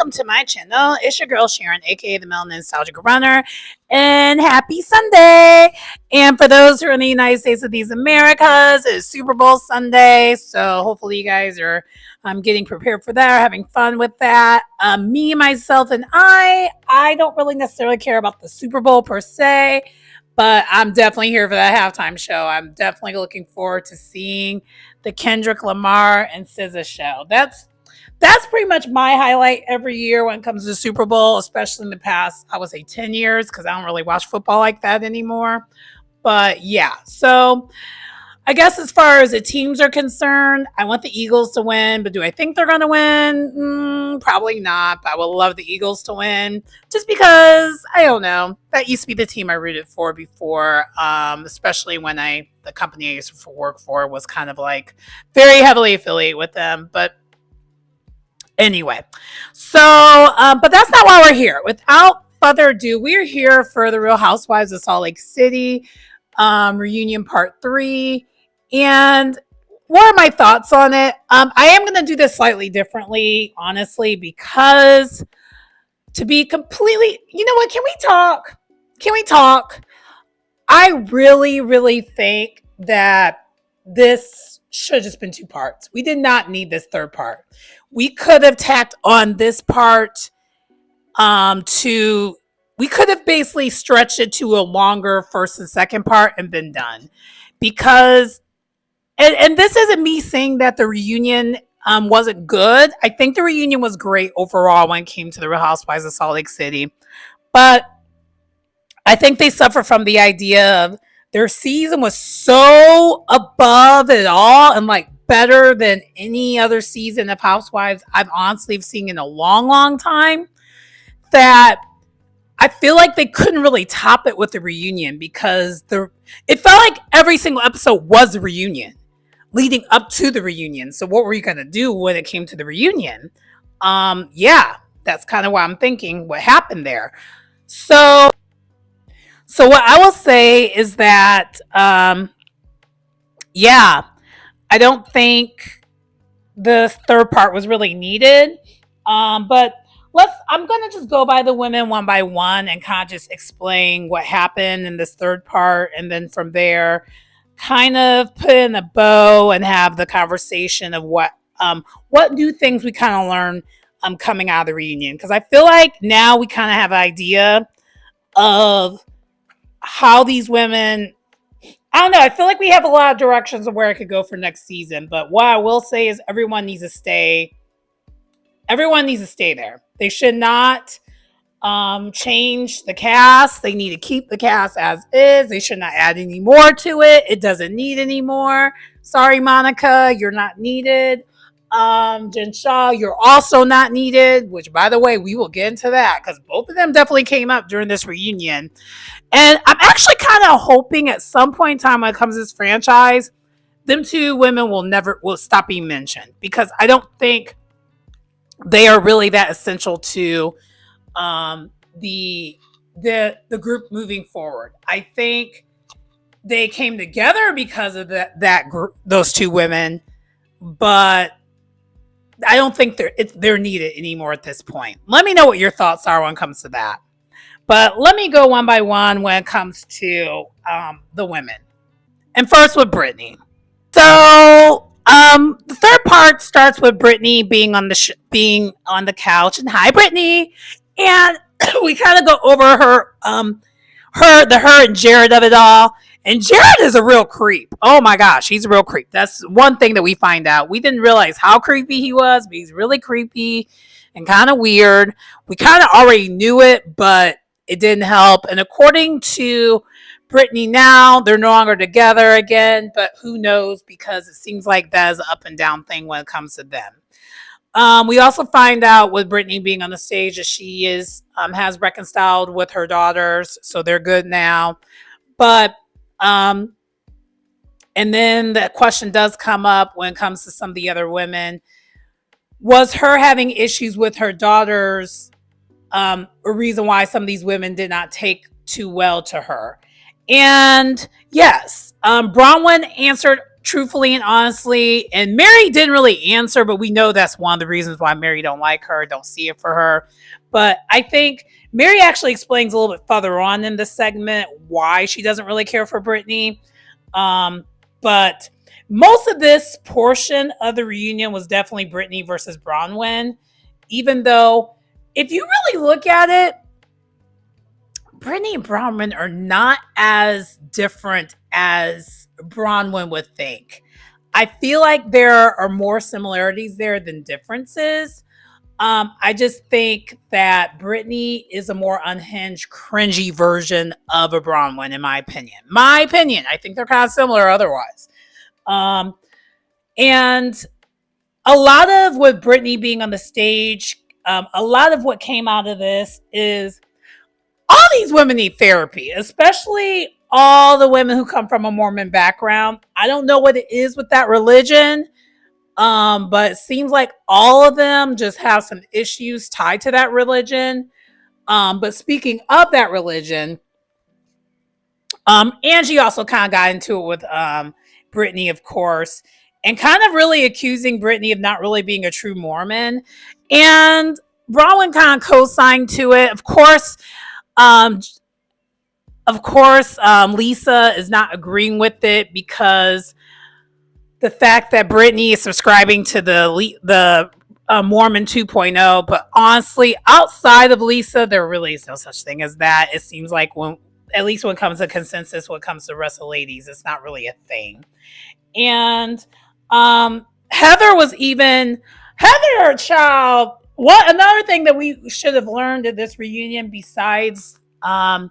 welcome to my channel. It's your girl Sharon, aka the Melanin Nostalgic Runner, and happy Sunday. And for those who are in the United States of these Americas, it's Super Bowl Sunday, so hopefully you guys are getting prepared for that, or having fun with that. Me, myself, and I don't really necessarily care about the Super Bowl per se, but I'm definitely here for that halftime show. I'm definitely looking forward to seeing the Kendrick Lamar and SZA show. That's pretty much my highlight every year when it comes to the Super Bowl, especially in the past, I would say 10 years, because I don't really watch football like that anymore. But yeah, so I guess as far as the teams are concerned, I want the Eagles to win, but do I think they're going to win? Probably not, but I would love the Eagles to win just because, I don't know, that used to be the team I rooted for before, especially when the company I used to work for was kind of like very heavily affiliated with them. But anyway, so, but that's not why we're here. Without further ado, we're here for the Real Housewives of Salt Lake City reunion part 3. And what are my thoughts on it? I am going to do this slightly differently, honestly, because to be completely, you know what, can we talk? Can we talk? I really, really think that this should have just been 2 parts. We did not need this 3rd part. We could have tacked on this part we could have basically stretched it to a longer 1st and 2nd part and been done. Because, and this isn't me saying that the reunion wasn't good. I think the reunion was great overall when it came to the Real Housewives of Salt Lake City. But I think they suffer from the idea of their season was so above it all and like better than any other season of Housewives I've honestly seen in a long, long time, that I feel like they couldn't really top it with the reunion, because it felt like every single episode was a reunion leading up to the reunion. So what were you going to do when it came to the reunion? Yeah, that's kind of what I'm thinking, what happened there. So what I will say is that, yeah, I don't think the 3rd part was really needed. But I'm going to just go by the women one by one and kind of just explain what happened in this 3rd part. And then from there, kind of put in a bow and have the conversation of what new things we kind of learned coming out of the reunion. Because I feel like now we kind of have an idea of how these women, I don't know, I feel like we have a lot of directions of where it could go for next season. But what I will say is everyone needs to stay there. They should not change the cast. They need to keep the cast as is. They should not add any more to it. It doesn't need any more. Sorry, Monica, you're not needed. Jen Shaw, you're also not needed, which, by the way, we will get into that because both of them definitely came up during this reunion. And I'm actually kind of hoping at some point in time when it comes to this franchise, them 2 women will stop being mentioned, because I don't think they are really that essential to the group moving forward. I think they came together because of that group, those 2 women, but I don't think they're needed anymore at this point. Let me know what your thoughts are when it comes to that. But let me go one by one when it comes to the women. And first with Brittany. So the 3rd part starts with Brittany being on the couch, and hi, Brittany, and we kind of go over her and Jared of it all. And Jared is a real creep. Oh my gosh, he's a real creep. That's one thing that we find out. We didn't realize how creepy he was, but he's really creepy and kind of weird. We kind of already knew it, but it didn't help. And according to Brittany now, they're no longer together again, but who knows, because it seems like that is an up and down thing when it comes to them. We also find out with Brittany being on the stage that she has reconciled with her daughters, so they're good now. But and then the question does come up when it comes to some of the other women. Was her having issues with her daughters a reason why some of these women did not take too well to her? And yes, Bronwyn answered truthfully and honestly. And Mary didn't really answer, but we know that's one of the reasons why Mary don't like her, don't see it for her. But I think Mary actually explains a little bit further on in the segment why she doesn't really care for Brittany. But most of this portion of the reunion was definitely Brittany versus Bronwyn, even though if you really look at it, Brittany and Bronwyn are not as different as Bronwyn would think. I feel like there are more similarities there than differences. I just think that Brittany is a more unhinged, cringy version of a Bronwyn, in my opinion. I think they're kind of similar otherwise. And a lot of with Brittany being on the stage, a lot of what came out of this is all these women need therapy, especially all the women who come from a Mormon background. I don't know what it is with that religion, but it seems like all of them just have some issues tied to that religion. But speaking of that religion, Angie also kind of got into it with Brittany, of course, and kind of really accusing Brittany of not really being a true Mormon. And Bronwyn kind of co-signed to it. Of course, Lisa is not agreeing with it because the fact that Brittany is subscribing to the Mormon 2.0, but honestly, outside of Lisa, there really is no such thing as that. It seems like at least when it comes to consensus, when it comes to the rest of the ladies, it's not really a thing. And Heather, child. What another thing that we should have learned at this reunion, besides the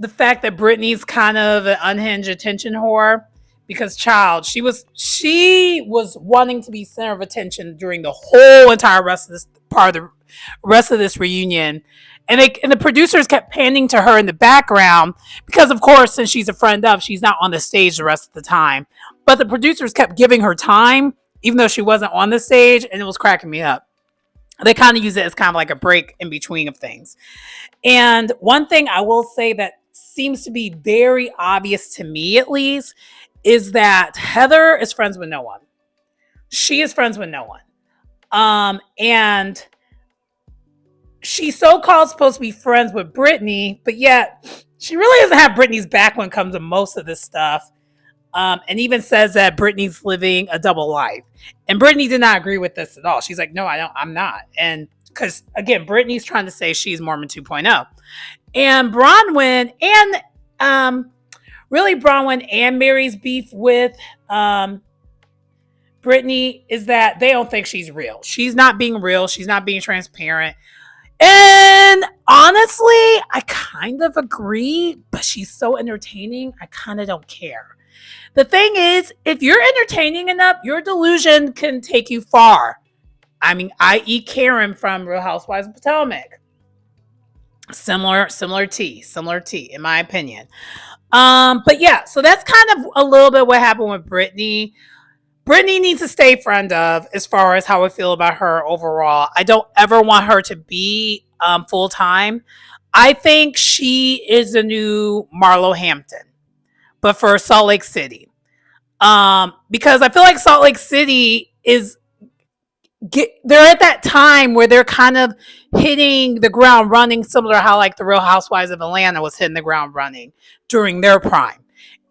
fact that Brittany's kind of an unhinged attention whore, because child, she was wanting to be center of attention during the whole entire rest of this reunion. And the producers kept panning to her in the background because, of course, since she's a friend of, she's not on the stage the rest of the time. But the producers kept giving her time, even though she wasn't on the stage, and it was cracking me up. They kind of use it as kind of like a break in between of things. And one thing I will say that seems to be very obvious to me, at least, is that Heather is friends with no one. She is friends with no one. And she's so-called supposed to be friends with Brittany, but yet she really doesn't have Brittany's back when it comes to most of this stuff. And even says that Brittany's living a double life. And Brittany did not agree with this at all. She's like, no, I'm not. And because, again, Brittany's trying to say she's Mormon 2.0. And Bronwyn and Mary's beef with Brittany is that they don't think she's real. She's not being real. She's not being transparent. And honestly, I kind of agree, but she's so entertaining, I kind of don't care. The thing is, if you're entertaining enough, your delusion can take you far. I mean, i.e. Karen from Real Housewives of Potomac. Similar tea, in my opinion. But yeah, so that's kind of a little bit what happened with Brittany. Brittany needs to stay friend of, as far as how I feel about her overall. I don't ever want her to be full-time. I think she is the new Marlo Hampton, but for Salt Lake City. Because I feel like Salt Lake City they're at that time where they're kind of hitting the ground running, similar to how like the Real Housewives of Atlanta was hitting the ground running during their prime.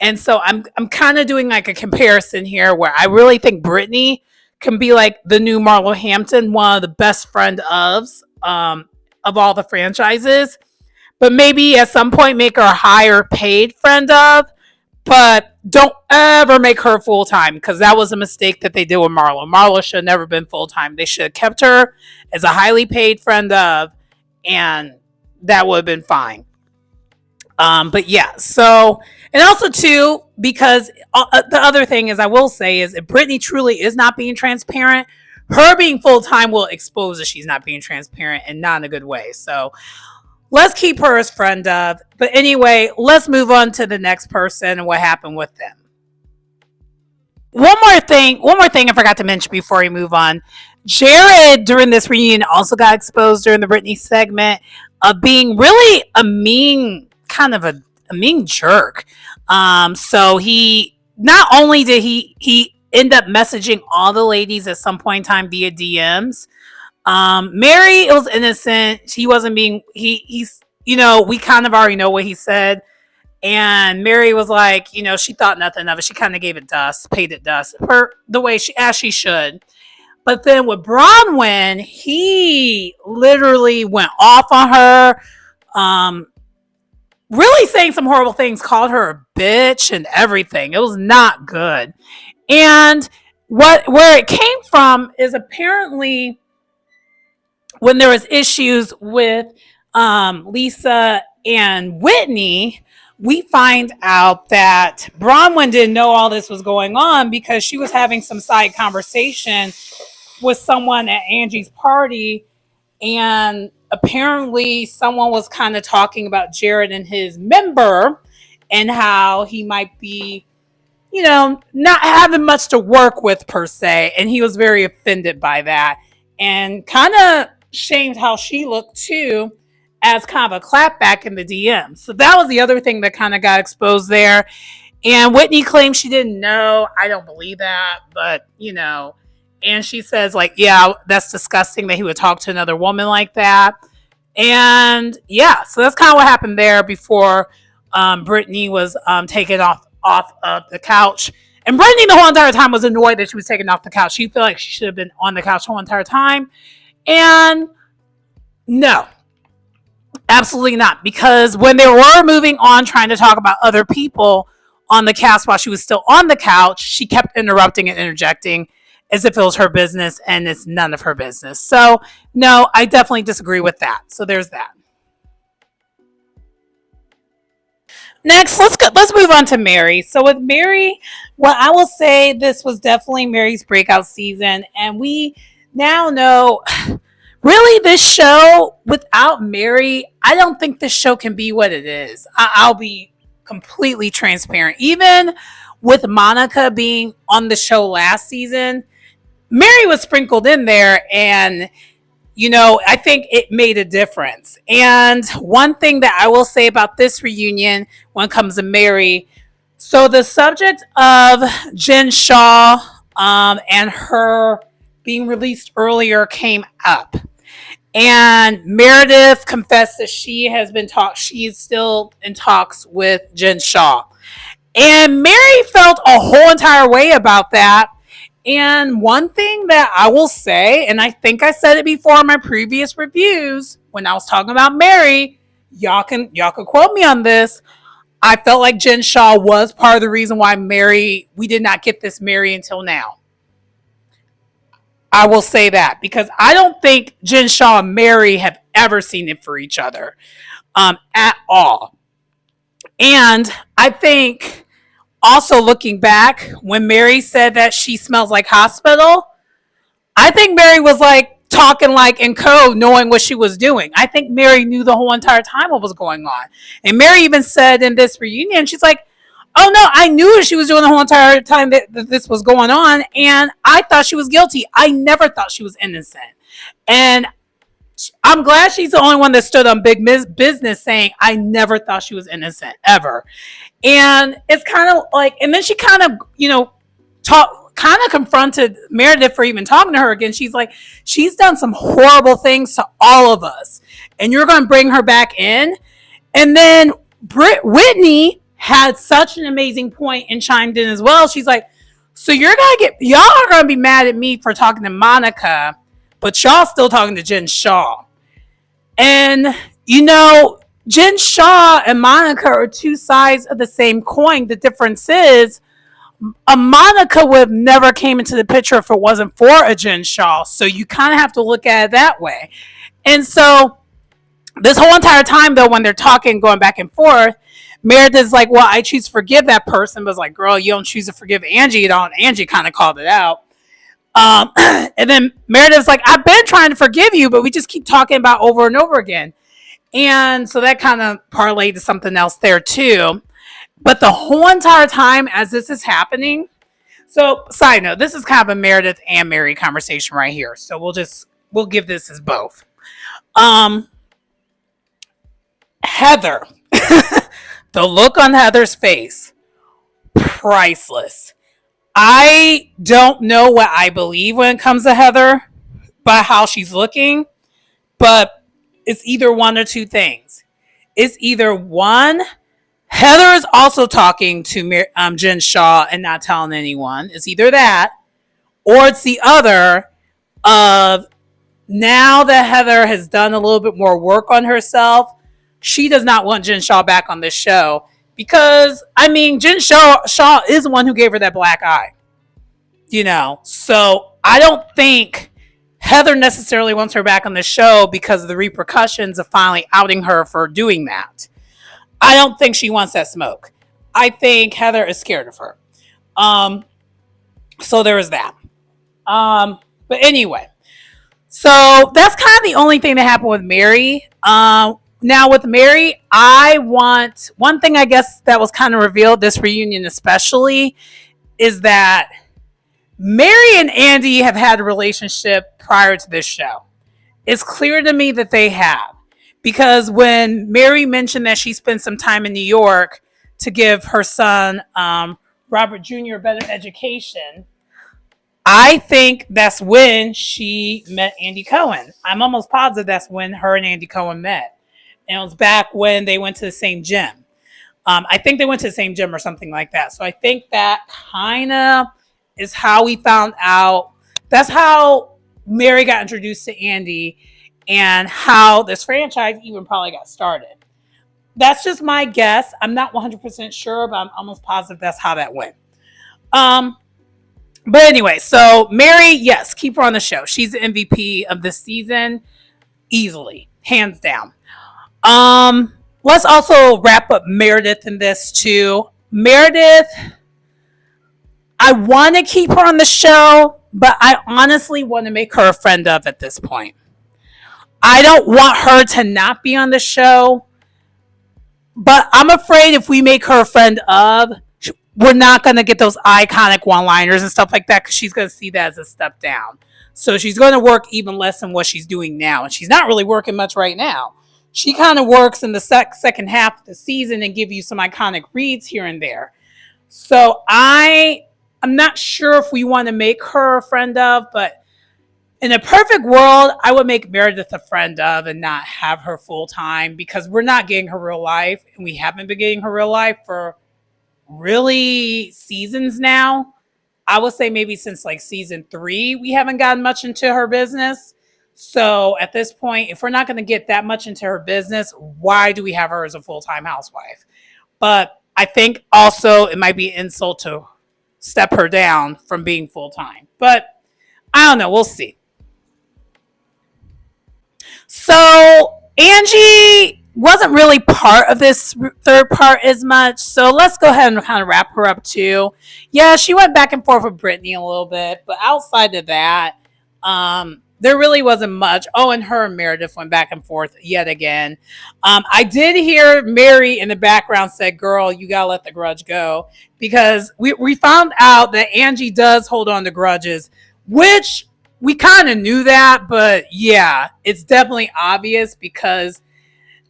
And so I'm kind of doing like a comparison here where I really think Brittany can be like the new Marlo Hampton, one of the best friend of all the franchises, but maybe at some point make her a higher paid friend of, but don't ever make her full-time, because that was a mistake that they did with Marlo. Marlo should have never been full-time. They should have kept her as a highly paid friend of, and that would have been fine. But yeah, so, and also too, because the other thing is, I will say, is if Brittany truly is not being transparent, her being full-time will expose that she's not being transparent, and not in a good way. So let's keep her as friend of. But anyway, let's move on to the next person and what happened with them. One more thing I forgot to mention before we move on. Jared, during this reunion, also got exposed during the Brittany segment of being really a mean, kind of a a mean jerk. So he not only did he end up messaging all the ladies at some point in time via DMs. Mary, it was innocent. He wasn't being he's we kind of already know what he said. And Mary was like, she thought nothing of it. She kind of gave it dust, paid it dust, her the way she should. But then with Bronwyn, he literally went off on her, really saying some horrible things, called her a bitch and everything. It was not good. And where it came from is apparently when there was issues with Lisa and Whitney, we find out that Bronwyn didn't know all this was going on because she was having some side conversation with someone at Angie's party, and apparently someone was kind of talking about Jared and his member and how he might be, not having much to work with per se, and he was very offended by that and kind of shamed how she looked too, as kind of a clapback in the DM. So that was the other thing that kind of got exposed there. And Whitney claims she didn't know. I don't believe that, but and she says like, yeah, that's disgusting that he would talk to another woman like that. And yeah, so that's kind of what happened there before Brittany was taken off of the couch. And Brittany the whole entire time was annoyed that she was taken off the couch. She felt like she should have been on the couch the whole entire time. And no, absolutely not. Because when they were moving on, trying to talk about other people on the cast while she was still on the couch, she kept interrupting and interjecting as if it was her business, and it's none of her business. So no, I definitely disagree with that. So there's that. Next, let's move on to Mary. So with Mary, well, I will say this was definitely Mary's breakout season, and we now know really this show without Mary, I don't think this show can be what it is. I'll be completely transparent. Even with Monica being on the show last season, Mary was sprinkled in there, and I think it made a difference. And one thing that I will say about this reunion when it comes to Mary, so the subject of Jen Shaw and her being released earlier came up. And Meredith confessed that she is still in talks with Jen Shaw. And Mary felt a whole entire way about that. And one thing that I will say, and I think I said it before in my previous reviews when I was talking about Mary, y'all can quote me on this. I felt like Jen Shaw was part of the reason why we did not get this Mary until now. I will say that because I don't think Jen Shaw and Mary have ever seen it for each other at all. And I think also looking back, when Mary said that she smells like hospital, I think Mary was like talking like in code, knowing what she was doing. I think Mary knew the whole entire time what was going on. And Mary even said in this reunion, she's like, oh no, I knew what she was doing the whole entire time that this was going on. And I thought she was guilty. I never thought she was innocent. And I'm glad she's the only one that stood on big business saying, I never thought she was innocent, ever. And it's kind of like, and then she kind of confronted Meredith for even talking to her again. She's like, she's done some horrible things to all of us, and you're going to bring her back in. And then Whitney had such an amazing point and chimed in as well. She's like, so y'all are going to be mad at me for talking to Monica, but y'all still talking to Jen Shaw. And, Jen Shaw and Monica are two sides of the same coin. The difference is a Monica would have never came into the picture if it wasn't for a Jen Shaw. So you kind of have to look at it that way. And so this whole entire time, though, when they're talking, going back and forth, Meredith's like, well, I choose to forgive that person. But it's like, girl, you don't choose to forgive Angie. You don't. Angie kind of called it out. And then Meredith's like, I've been trying to forgive you, but we just keep talking about over and over again. And so that kind of parlayed to something else there too. But the whole entire time as this is happening, so side note, this is kind of a Meredith and Mary conversation right here. So we'll give this as both. Heather, The look on Heather's face, priceless. I don't know what I believe when it comes to Heather by how she's looking, but it's either one or two things. It's either one, Heather is also talking to Jen Shaw and not telling anyone. It's either that, or it's the other of now that Heather has done a little bit more work on herself, she does not want Jen Shaw back on this show because, I mean, Jen Shaw is the one who gave her that black eye, you know? So I don't think Heather necessarily wants her back on the show because of the repercussions of finally outing her for doing that. I don't think she wants that smoke. I think Heather is scared of her. So there is that. But anyway, so that's kind of the only thing that happened with Mary. Now with Mary, I want one thing I guess that was kind of revealed this reunion especially is that Mary and Andy have had a relationship prior to this show. It's clear to me that they have. Because when Mary mentioned that she spent some time in New York to give her son, Robert Jr., a better education, I think that's when she met Andy Cohen. I'm almost positive that's when her and Andy Cohen met. And it was back when they went to the same gym. I think they went to the same gym or something like that. So I think that kind of is how we found out. That's how Mary got introduced to Andy and how this franchise even probably got started. That's just my guess. I'm not 100% sure, but I'm almost positive that's how that went. But anyway, so Mary, yes, keep her on the show. She's the MVP of this season, easily, hands down. Let's also wrap up Meredith in this too. Meredith, I want to keep her on the show, but I honestly want to make her a friend of at this point. I don't want her to not be on the show, but I'm afraid if we make her a friend of, we're not going to get those iconic one-liners and stuff like that because she's going to see that as a step down. So she's going to work even less than what she's doing now. And she's not really working much right now. She kind of works in the second half of the season and give you some iconic reads here and there. So I'm not sure if we want to make her a friend of, but in a perfect world, I would make Meredith a friend of and not have her full time because we're not getting her real life. And we haven't been getting her real life for really seasons now. I would say maybe since like season 3, we haven't gotten much into her business. So at this point, if we're not going to get that much into her business, why do we have her as a full-time housewife? But I think also it might be an insult to step her down from being full-time. But I don't know. We'll see. So Angie wasn't really part of this third part as much. So let's go ahead and kind of wrap her up too. Yeah, she went back and forth with Brittany a little bit. But outside of that, there really wasn't much. Oh, and her and Meredith went back and forth yet again. I did hear Mary in the background say, girl, you got to let the grudge go. Because we found out that Angie does hold on to grudges, which we kind of knew that. But yeah, it's definitely obvious because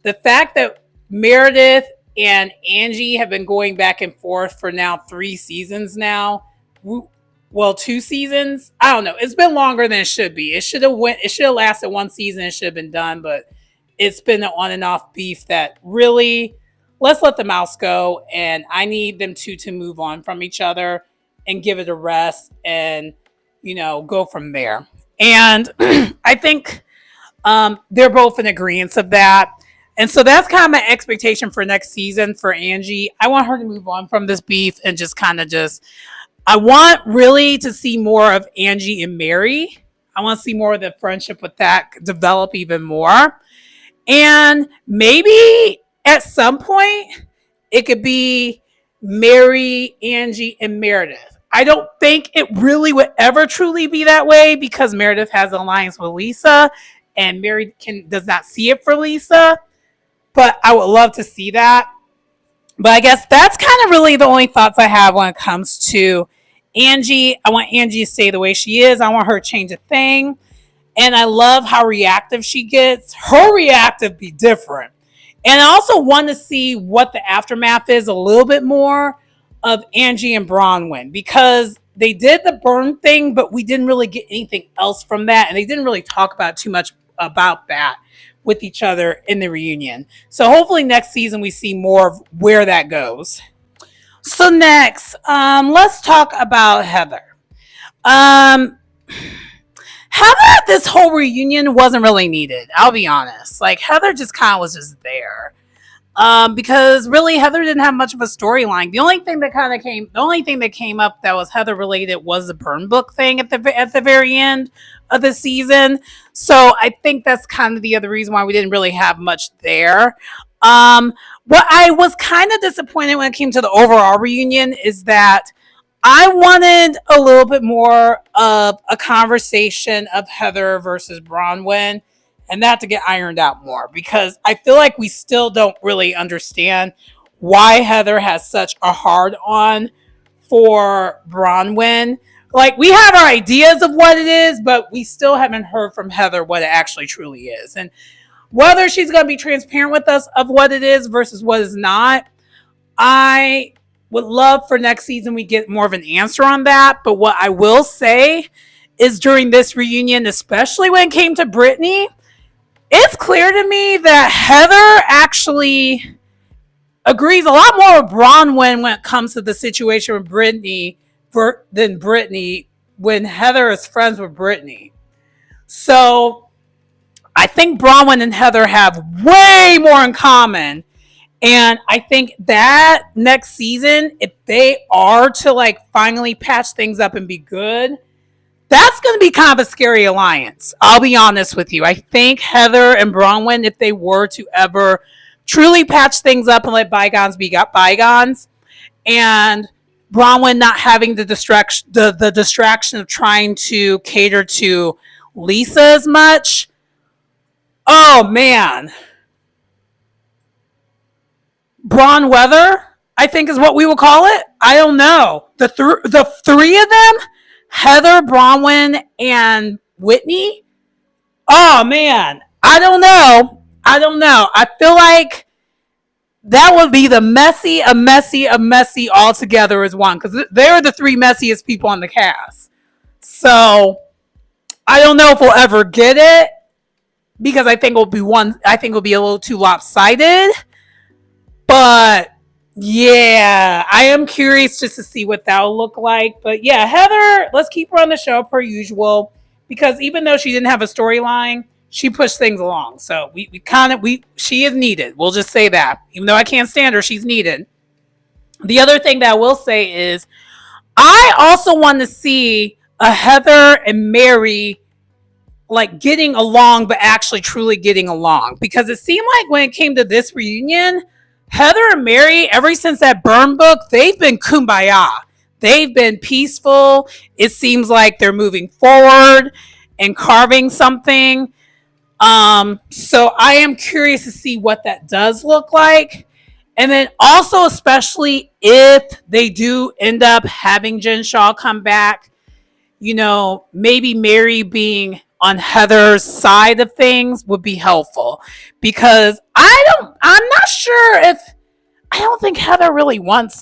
the fact that Meredith and Angie have been going back and forth for now 3 seasons now. Well, 2 seasons. I don't know. It's been longer than it should be. It should have lasted 1 season. It should have been done, but it's been an on and off beef that really, let's let the mouse go. And I need them to move on from each other and give it a rest and, go from there. And I think they're both in agreement of that. And so that's kind of my expectation for next season for Angie. I want her to move on from this beef and I want really to see more of Angie and Mary. I want to see more of the friendship with that develop even more. And maybe at some point, it could be Mary, Angie, and Meredith. I don't think it really would ever truly be that way because Meredith has an alliance with Lisa and Mary does not see it for Lisa. But I would love to see that. But I guess that's kind of really the only thoughts I have when it comes to Angie. I want Angie to stay the way she is. I want her to change a thing. And I love how reactive she gets. Her reactive be different. And I also want to see what the aftermath is a little bit more of Angie and Bronwyn, because they did the burn thing, but we didn't really get anything else from that. And they didn't really talk about too much about that with each other in the reunion. So hopefully next season we see more of where that goes. So next, let's talk about Heather. Um, Heather, this whole reunion wasn't really needed. I'll be honest. Like, Heather just kind of was just there. Because really Heather didn't have much of a storyline. The only thing that came up that was Heather related was the burn book thing at the very end of the season. So I think that's kind of the other reason why we didn't really have much there. What I was kind of disappointed when it came to the overall reunion is that I wanted a little bit more of a conversation of Heather versus Bronwyn, and that to get ironed out more, because I feel like we still don't really understand why Heather has such a hard on for Bronwyn. Like, we have our ideas of what it is, but we still haven't heard from Heather what it actually truly is. And whether she's going to be transparent with us of what it is versus what is not, I would love for next season we get more of an answer on that. But what I will say is during this reunion, especially when it came to Brittany, it's clear to me that Heather actually agrees a lot more with Bronwyn when it comes to the situation with Brittany than Brittany when Heather is friends with Brittany. So I think Bronwyn and Heather have way more in common. And I think that next season, if they are to like finally patch things up and be good, that's going to be kind of a scary alliance. I'll be honest with you. I think Heather and Bronwyn, if they were to ever truly patch things up and let bygones be bygones, and Bronwyn not having the distraction of trying to cater to Lisa as much, oh man. Braun Weather, I think is what we will call it. I don't know. The three of them, Heather, Bronwyn, and Whitney. Oh man, I don't know. I feel like that would be the messy all together as one, because they're the three messiest people on the cast. So I don't know if we'll ever get it, because I think it'll be a little too lopsided. But yeah, I am curious just to see what that'll look like. But yeah, Heather, let's keep her on the show per usual, because even though she didn't have a storyline, she pushed things along. So she is needed. We'll just say that. Even though I can't stand her, she's needed. The other thing that I will say is I also want to see a Heather and Mary like getting along, but actually truly getting along, because it seemed like when it came to this reunion, Heather and Mary, ever since that burn book, they've been kumbaya. They've been peaceful. It seems like they're moving forward and carving something. So I am curious to see what that does look like. And then also, especially if they do end up having Jen Shaw come back, maybe Mary being on Heather's side of things would be helpful, because I'm not sure I don't think Heather really wants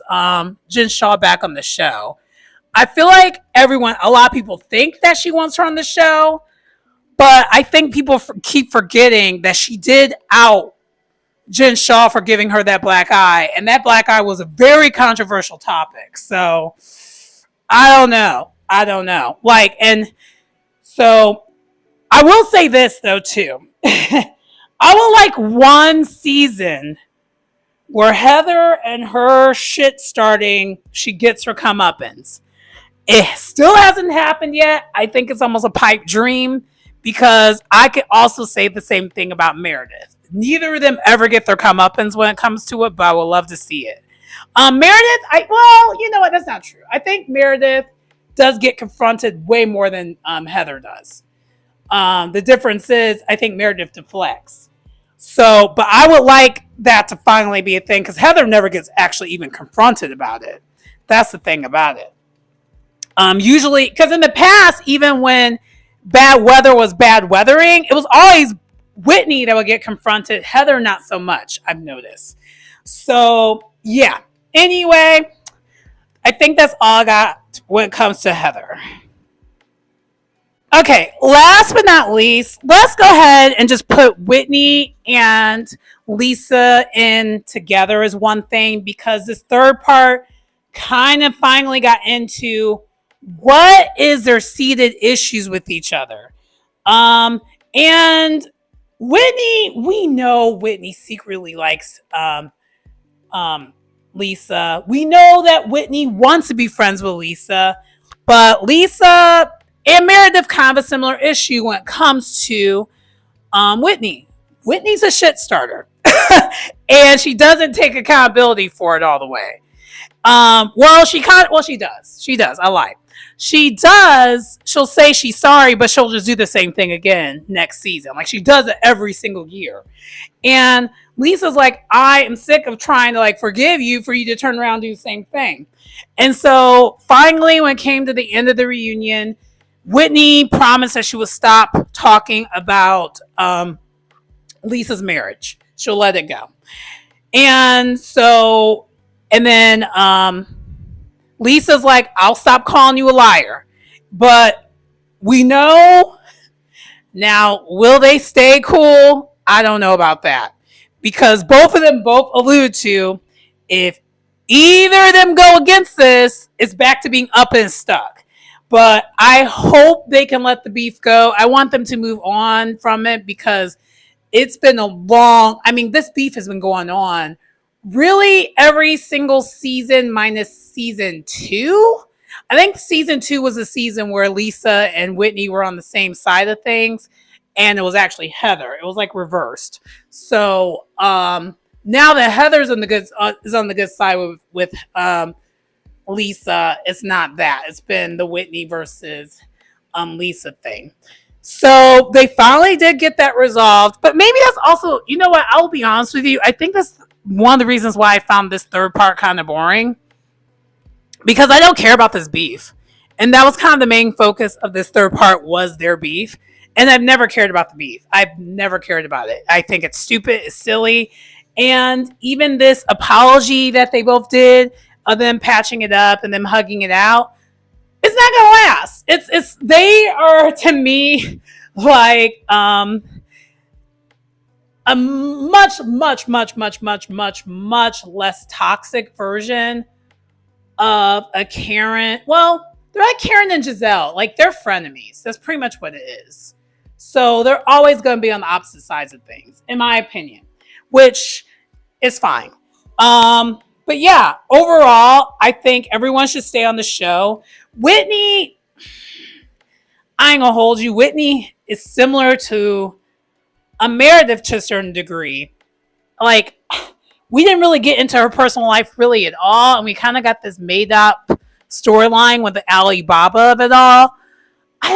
Jen Shaw back on the show. I feel like a lot of people think that she wants her on the show, but I think people keep forgetting that she did out Jen Shaw for giving her that black eye, and that black eye was a very controversial topic. So I don't know. And so I will say this though too. I would like one season where Heather and her shit starting, she gets her comeuppance. It still hasn't happened yet. I think it's almost a pipe dream, because I could also say the same thing about Meredith. Neither of them ever get their comeuppance when it comes to it, but I would love to see it. Meredith, you know what? That's not true. I think Meredith does get confronted way more than Heather does. The difference is I think Meredith deflects. So, but I would like that to finally be a thing, because Heather never gets actually even confronted about it. That's the thing about it. Usually, because in the past, even when bad weather was bad weathering, it was always Whitney that would get confronted. Heather, not so much, I've noticed. So, yeah. Anyway, I think that's all I got when it comes to Heather. Okay, last but not least, let's go ahead and just put Whitney and Lisa in together as one thing, because this third part kind of finally got into what is their seated issues with each other. And Whitney, we know Whitney secretly likes Lisa. We know that Whitney wants to be friends with Lisa, but Lisa and Meredith kind of a similar issue when it comes to Whitney. Whitney's a shit starter, and she doesn't take accountability for it all the way. She does. She does. I lied. She does. She'll say she's sorry, but she'll just do the same thing again next season. Like, she does it every single year. And Lisa's like, I am sick of trying to like forgive you for you to turn around and do the same thing. And so finally, when it came to the end of the reunion, Whitney promised that she would stop talking about Lisa's marriage. She'll let it go. And so, and then Lisa's like, I'll stop calling you a liar. But we know now, will they stay cool? I don't know about that. Because both of them both allude to, if either of them go against this, it's back to being up and stuck. But I hope they can let the beef go. I want them to move on from it, because it's been this beef has been going on really every single season minus season 2. I think season 2 was a season where Lisa and Whitney were on the same side of things, and it was actually Heather. It was like reversed. So now that Heather's on the good is on the good side with Lisa, it's not that. It's been the Whitney versus Lisa thing. So they finally did get that resolved. But maybe that's also, you know what? I'll be honest with you. I think that's one of the reasons why I found this third part kind of boring. Because I don't care about this beef. And that was kind of the main focus of this third part, was their beef. And I've never cared about the beef. I've never cared about it. I think it's stupid. It's silly. And even this apology that they both did, of them patching it up and them hugging it out, it's not gonna last. It's they are, to me, like a much less toxic version of a Karen. Well, they're like Karen and Giselle. Like, they're frenemies. That's pretty much what it is. So they're always going to be on the opposite sides of things, in my opinion, which is fine. But yeah, overall, I think everyone should stay on the show. Whitney, I ain't gonna hold you. Whitney is similar to a Meredith to a certain degree. Like, we didn't really get into her personal life really at all, and we kind of got this made up storyline with the Alibaba of it all. I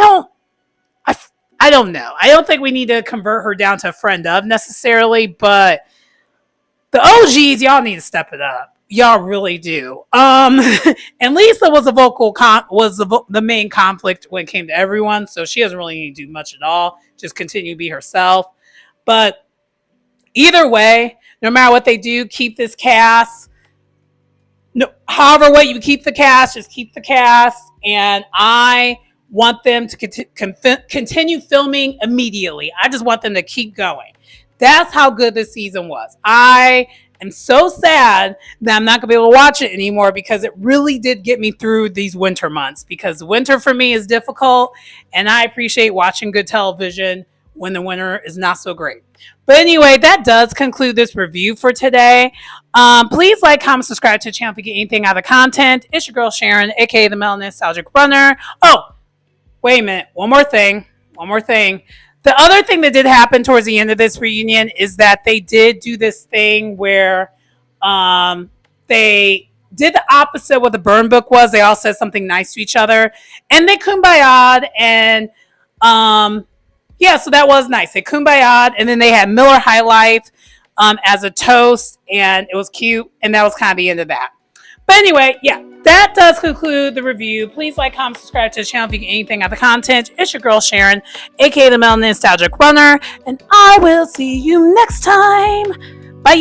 don't know. I don't think we need to convert her down to a friend of necessarily, but the OGs, y'all need to step it up. Y'all really do. And Lisa was the main conflict when it came to everyone, so she doesn't really need to do much at all. Just continue to be herself. But either way, no matter what they do, keep this cast. No, however way you keep the cast, just keep the cast. And I want them to continue filming immediately. I just want them to keep going. That's how good this season was. I am so sad that I'm not going to be able to watch it anymore, because it really did get me through these winter months, because winter for me is difficult, and I appreciate watching good television when the winter is not so great. But anyway, that does conclude this review for today. Please like, comment, subscribe to the channel if you get anything out of the content. It's your girl Sharon, aka the Melanin Nostalgic Runner. Oh, wait a minute. One more thing. The other thing that did happen towards the end of this reunion is that they did do this thing where they did the opposite of what the burn book was. They all said something nice to each other, and they kumbaya'd, and yeah, so that was nice. They kumbaya'd, and then they had Miller High Life as a toast, and it was cute, and that was kind of the end of that. But anyway, yeah, that does conclude the review. Please like, comment, subscribe to the channel if you get anything out of the content. It's your girl Sharon, aka the Melanin Nostalgic Runner, and I will see you next time. Bye.